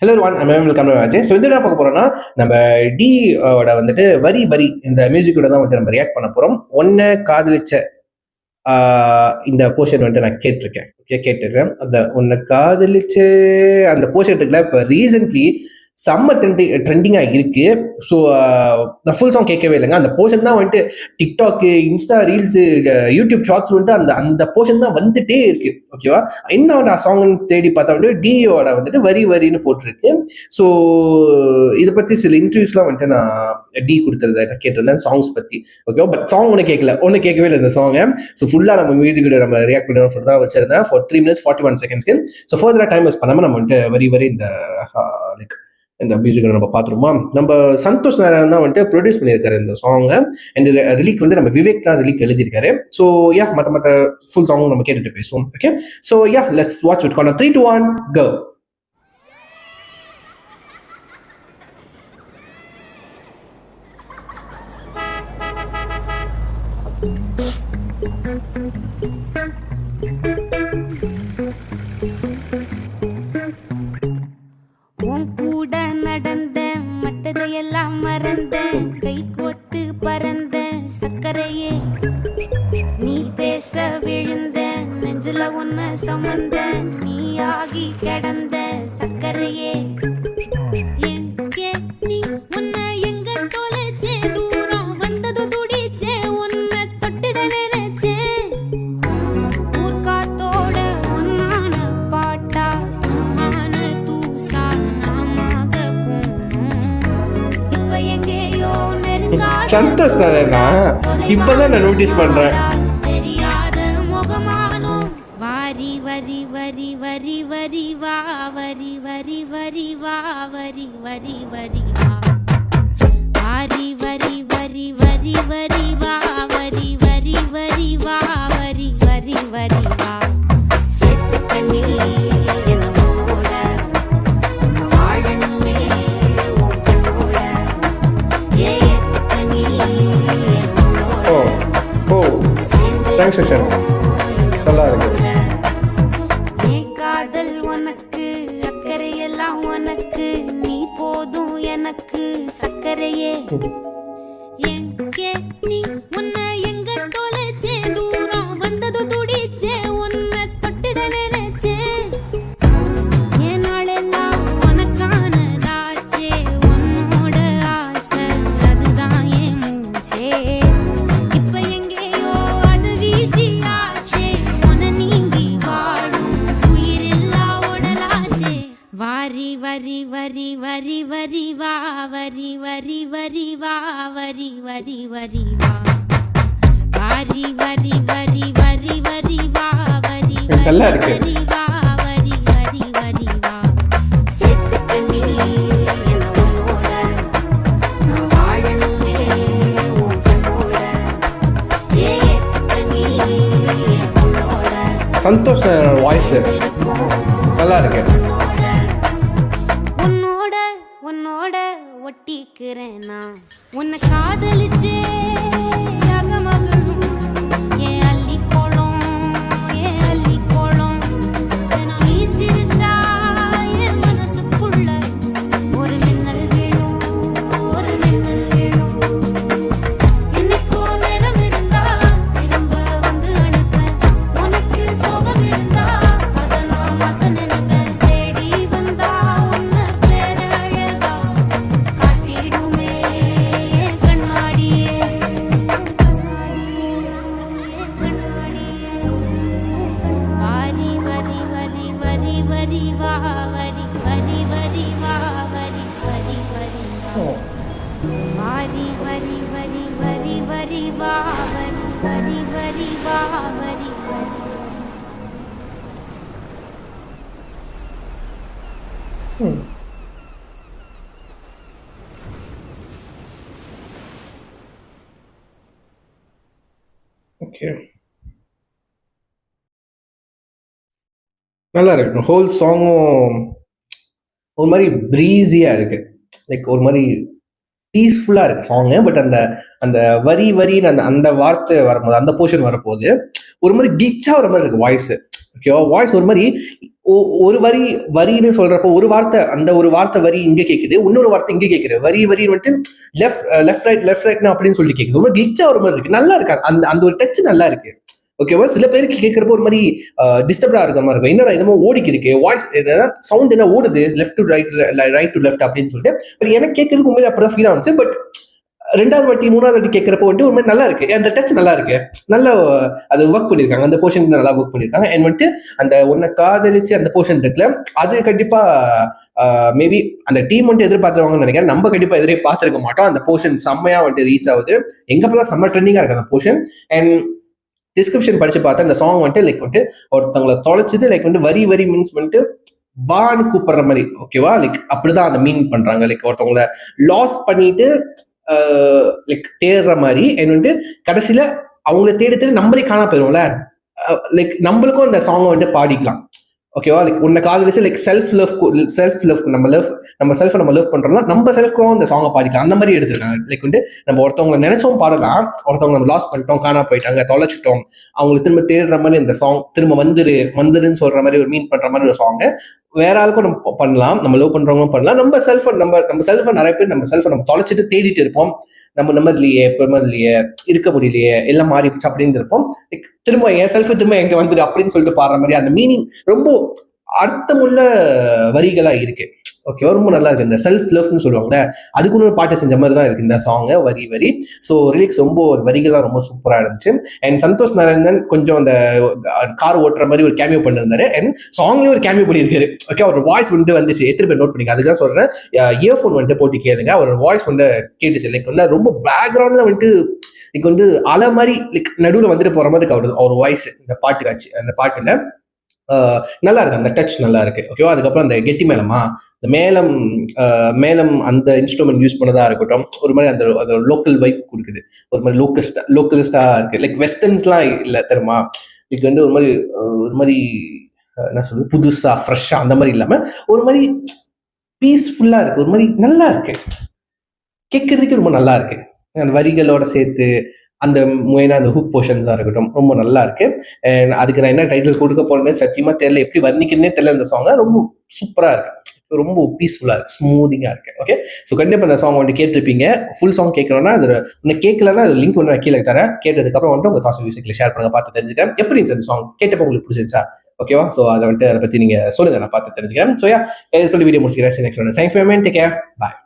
Hello one welcome ஆச்சு. So இது என்ன பார்க்க போறோம்னா, நம்ம டி ஓட வந்துட்டு வரி வரி இந்த மியூசிக்கோட தான் வந்துட்டு நம்ம ரியாக்ட் பண்ண போறோம். ஒன்ன காதலிச்ச இந்த போர்ஷன் வந்துட்டு நான் கேட்டிருக்கேன். ஓகே, கேட்டிருக்கேன். அந்த உன்னை காதலிச்சு அந்த போர்ஷன் இருக்குல்ல, இப்போ ரீசென்ட்லி செம்ம ட்ரெண்டிங்காக இருக்கு. ஸோ நான் ஃபுல் சாங் கேட்கவே இல்லைங்க. அந்த போர்ஷன் தான் வந்துட்டு TikTok, Insta reels, YouTube shorts வந்துட்டு அந்த அந்த போர்ஷன் தான் வந்துட்டே இருக்கு. ஓகேவா, என்ன சாங் தேடி பார்த்தா வந்துட்டு டியோட வந்துட்டு வரி வரின்னு போட்டிருக்கு. ஸோ இதை பற்றி சில இன்டர்வியூஸ்லாம் வந்துட்டு நான் டி கொடுத்துருந்தேன், கேட்டிருந்தேன் சாங்ஸ் பற்றி. ஓகேவா, பட் சாங் ஒன்று கேட்கவே இல்லை இந்த சாங்கை. ஸோ ஃபுல்லாக நம்ம மியூசிக் வீடியோ நம்ம ரியாக்ட் பண்ணணும் சொல்லி தான் வச்சிருந்தேன் ஃபார் 3 minutes 41 seconds. ஸோ ஃபர்தராக டைம் வேஸ்ட் பண்ணாமல் நம்ம வந்துட்டு வரி வரி இந்த மியூசிக்கை நம்ம பார்த்துருமா. நம்ம சந்தோஷ் நாராயணன் தான் வந்துட்டு ப்ரொடியூஸ் பண்ணியிருக்காரு இந்த சாங்கை. அண்ட் ரிலீக் வந்து நம்ம விவேக் தான் ரிலீக் எழுதியிருக்காரு. ஸோ யா, மற்ற ஃபுல் சாங்கும் நம்ம கேட்டுட்டு பேசுவோம். Okay, so yeah, let's watch it. 3, 2, 1 go. உன் கூட நடந்த மத்ததையெல்லாம் மறந்த கை கோத்து பறந்த சக்கரையே, நீ பேச விழுந்த நெஞ்சில உன்ன சமந்த நீ ஆகி கிடந்த சக்கரையே, எங்கே நீ உன்னை எங்க தொலைச்சே, தூரம் வந்தது துடிச்சே, உன்னை தொட்டிட நினைச்சே, ஊர்காத்தோட ஒன்னான பாட்டா தூவான தூசா நாமாக போனோம், இப்ப எங்கேயோ நெருங்காத சந்தோஷ் தானேண்ணா, இப்பதான் நான் நோட்டீஸ் பண்றேன். தெரியாத முகமானோ, வாரி வரி வரி வரி வரி வா, வரி வரி வரி வா, வரி வரி வரி வா, வாரி வரி வரி வரி வரி வா, வரி வரி வரி வா, வரி வரி வரி வா, செத்து கண்ணி என்ன உன்னோட வாழணுமே உன் கண்ணோட, ஏத்து கண்ணி ஓ ஓ, தேங்க்ஸ் சிஸ்டர், நல்லா இருக்கு. என் காதல் உனக்கு, அக்கறையெல்லாம் உனக்கு, நீ போதும் எனக்கு சக்கரையே, எங்கே நீ உன்னை எங்க தொலைச்சே, தூரம் வந்தது துடிச்சே, உன்னை தொட்டிட நினைச்சே, என் நாளெல்லாம் உனக்கானதாச்சே, உன்னோட ஆசை அதுதான் என் மூச்சே, இப்ப எங்கேயோ அது வீசியாச்சே, உன்னை நீங்கி வாழும் உயிரில்லா உடலாச்சே, வாரி வரி வரி வரி வரி வா, வரி வரி வரி வா, வரி வரி வரி வா, வாரி வரி வரி வரி வரி வா, வரி நல்லா வரி இருக்கு. வரி வா, வரி வரி வரி வா, செத்து கண்ணி என்ன உன்னோட நான் வாழணுமே உன் கண்ணோட, ஏத்து கண்ணி என் உன்னோட சந்தோஷ் வாய்ஸ் நல்லா இருக்கு. உன்னோட உன்னோட ஒட்டிக்கிறேன் நான், உன்னை காதலிச்சே அகமகளும் ஏன் அள்ளி கோலம், ஏன் அள்ளி கோலம், தினம் நீ சிரிச்சா என் மனசுக்குள்ள ஒரு மின்னல் விழும், ஒரு மின்னல் விழும், என்னைக்கோ நேரம் இருந்தா திரும்ப வந்து அனுப்பேன், உனக்கு சோகம் இருந்தா அதை நான் மாத்த நினைப்பேன், தேடி வந்தா உன்னை வேற அழகா காட்டிடுமே என் கண்ணாடியே, கண்ணாடியே, வாரி வரி வரி வரி வரி வா, வரி வரி வரி வா, வரி வரி வரி வா, வாரி வரி வரி வரி வரி வா, வரி வரி வரி வா, வரி வரி ஓகே, நல்லா இருக்கு. ஹோல் சாங்கும் ஒரு மாதிரி ப்ரீஸியா இருக்கு. லைக் ஒரு மாதிரி பீஸ்ஃபுல்லா இருக்கு சாங்கு. பட் அந்த அந்த வரி வரின்னு அந்த அந்த வார்த்தை வரும்போது, அந்த போர்ஷன் வரப்போது ஒரு மாதிரி கிளிச்சா வர மாதிரி இருக்கு வாய்ஸ். ஓகேவா, வாய்ஸ் ஒரு மாதிரி ஒரு வரின்னு சொல்றப்போ ஒரு வார்த்தை, அந்த ஒரு வார்த்தை வரி இங்க கேக்குது, இன்னொரு வார்த்தை இங்க கேக்குது. வரி வந்துட்டு லெஃப்ட் ரைட் அப்படின்னு சொல்லி கேக்குது. ரொம்ப கிளிச்சா ஒரு மாதிரி இருக்கு. நல்லா இருக்கு. அந்த அந்த ஒரு டச் நல்லா இருக்கு. ஓகேவா? சில பேருக்கு கேட்கறப்போ ஒரு மாதிரி டிஸ்டர்பா இருக்கிற மாதிரி இருக்கும். என்னடா என்னமோ ஓடிக்கு இருக்கு, வாய்ஸ் சவுண்ட் என்ன ஓடுது, left to right to left அப்படின்னு சொல்லிட்டு. பட் எனக்கு கேட்கறதுக்கு உண்மையில அப்படிதான் ஃபீல் ஆச்சு. பட் 2வது வாட்டி 3வது வாட்டி கேட்கறப்போ வந்துட்டு ஒரு மாதிரி நல்லா இருக்கு. அந்த டச் நல்லா இருக்கு. நல்லா அது ஒர்க் பண்ணிருக்காங்க. அந்த போர்ஷன் நல்லா ஒர்க் பண்ணிருக்காங்க. அண்ட் வந்துட்டு அந்த உன்னை காதலிச்சு அந்த போர்ஷன் இருக்குல்ல, அது கண்டிப்பா மேபி அந்த டீம் வந்துட்டு எதிர்பார்த்துருவாங்கன்னு நினைக்கிறேன். நம்ம கண்டிப்பா எதிரே பார்த்திருக்க மாட்டோம். அந்த போர்ஷன் செம்மையா வந்துட்டு ரீச் ஆகுது. எங்க போலாம் செம்ம ட்ரெண்டிங்கா இருக்கு அந்த போர்ஷன். அண்ட் டிஸ்கிரிப்ஷன் படிச்சு பார்த்தா அந்த சாங் வந்துட்டு லைக் வந்துட்டு ஒருத்தவங்களை தொலைச்சிட்டு லைக் வந்துட்டு வரி மீன்ஸ் வந்துட்டு வான்னு கூப்பிடுற மாதிரி. ஓகேவா? லைக் அப்படிதான் அதை மீன் பண்றாங்க. லைக் ஒருத்தவங்களை லாஸ் பண்ணிட்டு லைக் தேடுற மாதிரி. வந்துட்டு கடைசியில அவங்கள தேடி நம்மளே காணா போயிருவோம்ல, லைக் நம்மளுக்கும் அந்த சாங்கை வந்துட்டு பாடிக்கலாம். ஓகேவா? லைக் உன்னை காதலிச்சு லைக் செல்ஃப் லவ் நம்ம செல்ஃப் நம்ம லவ் பண்றோம்னா நம்ம செல்ஃப்க்கும் அந்த சாங்கை பாடிக்கலாம். அந்த மாதிரி எடுத்துருக்காங்க. லைக் வந்து நம்ம ஒருத்தவங்களை நினைச்சோம் பாடலாம், ஒருத்தவங்க நம்ம லாஸ் பண்ணிட்டோம், காணா போயிட்டாங்க, தொலைச்சிட்டோம், அவங்களுக்கு திரும்ப தேடுற மாதிரி இந்த சாங், திரும்ப வந்துருன்னு சொல்ற மாதிரி ஒரு மீன் பண்ற மாதிரி ஒரு சாங்கை வேற ஆளுக்கும் நம்ம பண்ணலாம், நம்ம லவ் பண்றவங்களும் பண்ணலாம். நம்ம செல்ஃபை நிறைய பேர் நம்ம செல்ஃபை நம்ம தொலைச்சிட்டு தேடிட்டு இருப்போம். நம்ம நிம்மதிலையே பெருமதிலையே இருக்க முடியலையே, எல்லாம் மாறிடுச்சு அப்படின்னு இருப்போம். திரும்ப என் செல்ஃபு திரும்ப எங்க வந்துடு அப்படின்னு சொல்லிட்டு பாடுற மாதிரி அந்த மீனிங் ரொம்ப அர்த்தமுள்ள வரிகளா இருக்கு. ஓகே, ரொம்ப நல்லா இருக்கு. இந்த செல்ஃப் லவ்னு சொல்லுவாங்க, அதுக்குன்னு ஒரு பாட்டு செஞ்ச மாதிரி தான் இருக்கு இந்த சாங். வரி ஸோ லிரிக்ஸ் ரொம்ப வரிகள்லாம் ரொம்ப சூப்பரா இருந்துச்சு. அண்ட் சந்தோஷ் நாராயணன் கொஞ்சம் அந்த கார் ஓட்டுற மாதிரி ஒரு கேமியோ பண்ணிருந்தாரு. அண்ட் சாங்லயும் ஒரு கேமியோ பண்ணியிருக்காரு. ஓகே, அவர் வாய்ஸ் வந்துச்சு. எத்தனை பேர் நோட் பண்ணிங்க? அதுதான் சொல்றேன், இயர்ஃபோன் வந்துட்டு போட்டு கேளுங்க. அவர் வாய்ஸ் வந்து கேட்டுச்சு. லைக் வந்து ரொம்ப பேக்ரவுண்ட்ல வந்துட்டு லைக் வந்து அலை மாதிரி லைக் நடுவில் வந்துட்டு போற மாதிரி அவர் வாய்ஸ் இந்த பாட்டு காட்சி அந்த பாட்டுல நல்லா இருக்கு. அந்த டச் நல்லா இருக்கு. ஓகேவா? அதுக்கப்புறம் அந்த கெட்டி இந்த மேலம் அந்த இன்ஸ்ட்ருமெண்ட் யூஸ் பண்ணதா இருக்கட்டும், ஒரு மாதிரி அந்த லோக்கல் வைப் கொடுக்குது. ஒரு மாதிரி லோக்கலிஸ்டா இருக்கு. லைக் வெஸ்டர்ன்ஸ்லாம் இல்லை தெரியுமா? இதுக்கு வந்து ஒரு மாதிரி என்ன சொல்றது, புதுசா ஃப்ரெஷ்ஷா அந்த மாதிரி இல்லாம ஒரு மாதிரி பீஸ்ஃபுல்லா இருக்கு. ஒரு மாதிரி நல்லா இருக்கு, கேட்கறதுக்கு ரொம்ப நல்லா இருக்கு. அந்த வரிகளோட சேர்த்து அந்த மெயினாக அந்த ஹூக் போர்ஷன்ஸாக இருக்கட்டும் ரொம்ப நல்லா இருக்கு. அண்ட் அதுக்கு நான் என்ன டைட்டில் கொடுக்க போறேன்னு சத்தியமா தெரியல, எப்படி வர்ணிக்கிறேனே தெரியல. அந்த சாங்கை ரொம்ப சூப்பராக இருக்கு, ரொம்ப பீஸ்ஃபுல்லாக இருக்கு, ஸ்மூதிங்காக இருக்கு. ஓகே, ஸோ கண்டிப்பாக அந்த சாங் வந்துட்டு கேட்டிருப்பீங்க. ஃபுல் சாங் கேட்கணும்னா அது ஒன்று கேட்கலன்னா அது லிங்க் ஒன்று கீழே தரேன். கேட்டதுக்கப்புறம் வந்துட்டு உங்கள் தாஸ் மியூசிக்கில் ஷேர் பண்ணுங்க, பார்த்து தெரிஞ்சுக்கிறேன் எப்படி இருந்துச்சு அந்த சாங். கேட்டப்போ உங்களுக்கு பிடிச்சிருச்சா? ஓகேவா? ஸோ அதை வந்துட்டு அதை பற்றி நீங்கள் சொல்லுங்க, நான் பார்த்து தெரிஞ்சுக்கிறேன். ஸோ சொல்லி வீடியோ முடிச்சுக்கிறேன். Next one. Thanks for your time. Take care. Bye.